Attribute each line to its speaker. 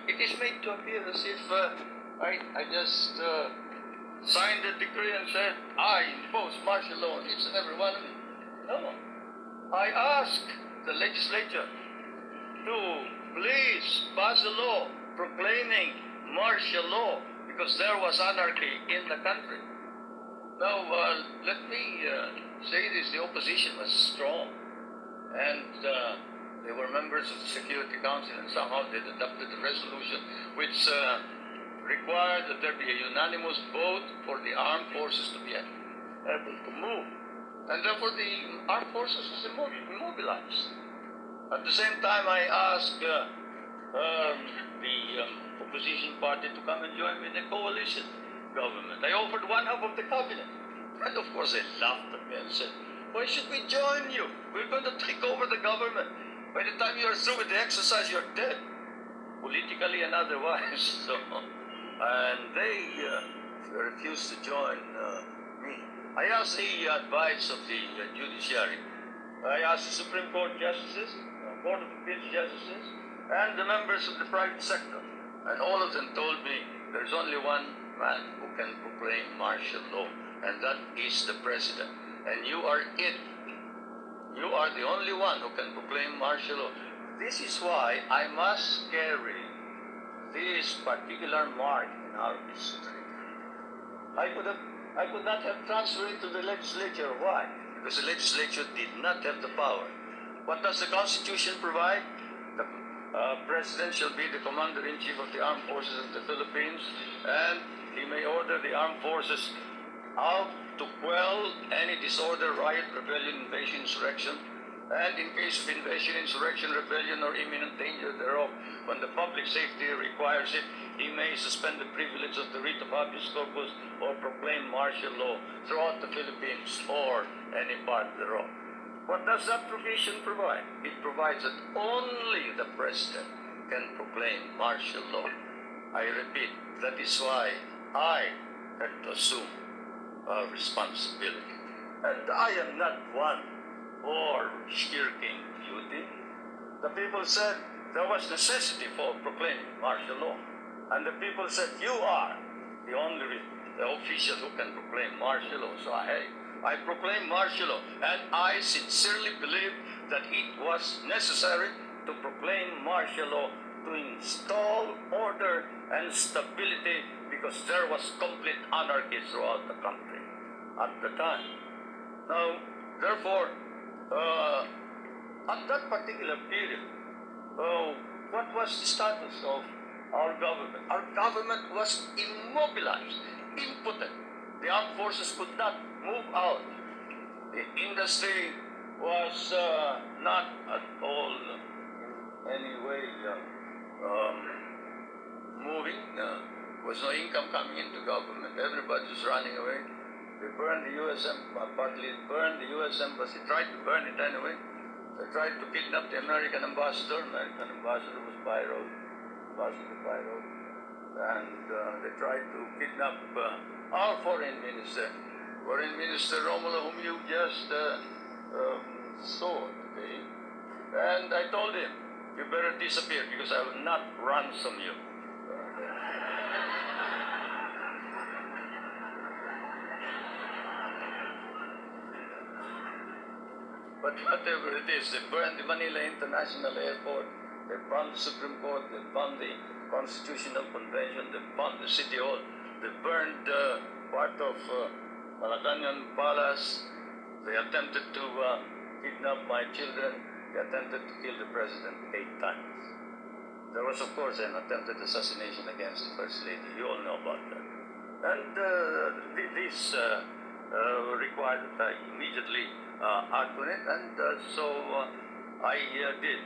Speaker 1: it is made to appear as if I just signed the decree and said, I impose martial law on each and every one of you. No. I asked the legislature to please pass a law proclaiming martial law because there was anarchy in the country. Now, let me say this, the opposition was strong, and they were members of the Security Council, and somehow they adopted a resolution which required that there be a unanimous vote for the armed forces to be able to move. And therefore the armed forces was immobilized. At the same time, I asked the opposition party to come and join me in a coalition government. I offered one half of the cabinet. And of course they laughed at me and said, why should we join you? We're going to take over the government. By the time you're through with the exercise, you're dead. Politically and otherwise. So, and they refused to join me. I asked the advice of the judiciary. I asked the Supreme Court justices, Court of Appeals justices, and the members of the private sector. And all of them told me there's only one man who can proclaim martial law, and that is the president. And you are it. You are the only one who can proclaim martial law. This is why I must carry this particular mark in our history. I could not have transferred it to the legislature. Why? Because the legislature did not have the power. What does the Constitution provide? The President shall be the Commander-in-Chief of the Armed Forces of the Philippines, and he may order the armed forces out to quell any disorder, riot, rebellion, invasion, insurrection, and in case of invasion, insurrection, rebellion, or imminent danger thereof, when the public safety requires it, he may suspend the privilege of the writ of habeas corpus or proclaim martial law throughout the Philippines or any part thereof. What does that provision provide? It provides that only the President can proclaim martial law. I repeat, that is why I had to assume responsibility. And I am not one for shirking duty. The people said there was necessity for proclaiming martial law. And the people said, you are the only official who can proclaim martial law. So I proclaim martial law. And I sincerely believe that it was necessary to proclaim martial law to install order and stability because there was complete anarchy throughout the country at the time. Now, therefore, at that particular period, what was the status of our government? Our government was immobilized, impotent. The armed forces could not move out. The industry was not at all in any way moving. There was no income coming into government. Everybody was running away. They burned the U.S. partly burned the U.S. embassy, tried to burn it anyway. They tried to kidnap the American ambassador. American ambassador was Byron, and they tried to kidnap our foreign minister, Romulo, whom you just saw today. And I told him, you better disappear because I will not ransom you. But whatever it is, they burned the Manila International Airport, they burned the Supreme Court, they burned the Constitutional Convention, they burned the City Hall, they burned part of Malacanang Palace, they attempted to kidnap my children, they attempted to kill the President 8 times. There was, of course, an attempted assassination against the First Lady. You all know about that. And this required that I immediately act on it, and so I did.